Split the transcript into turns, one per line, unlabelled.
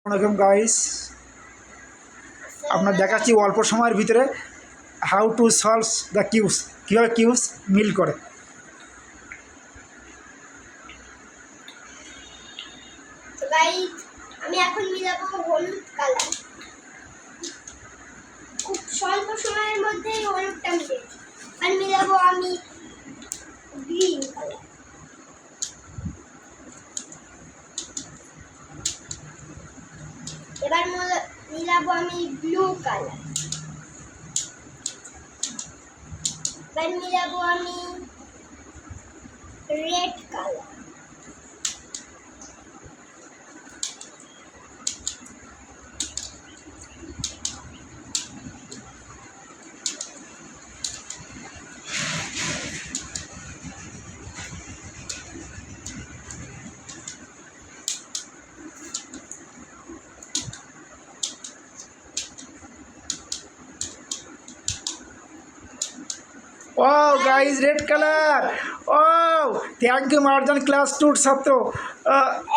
আসসালামু গাইস, আপনার দেখাচ্ছি অল্প সময়ের ভিতরে how to solve the cubes, কীভাবে কিউবস মিল করে।
তো গাইস, আমি এখন মিলাবো হলুদ কালার। খুব স্বল্প সময়ের মধ্যেই হলুদটা মিলেছে। আর মিলাবো আমি গ্রিন কালার। এবার মিলাবো আমি ব্লু কালার। এবার মিলাবো আমি রেড কালার।
ও গাইস, রেড কালার। ও থ্যাংক ইউ মার্জান ক্লাস 2 ছাত্র।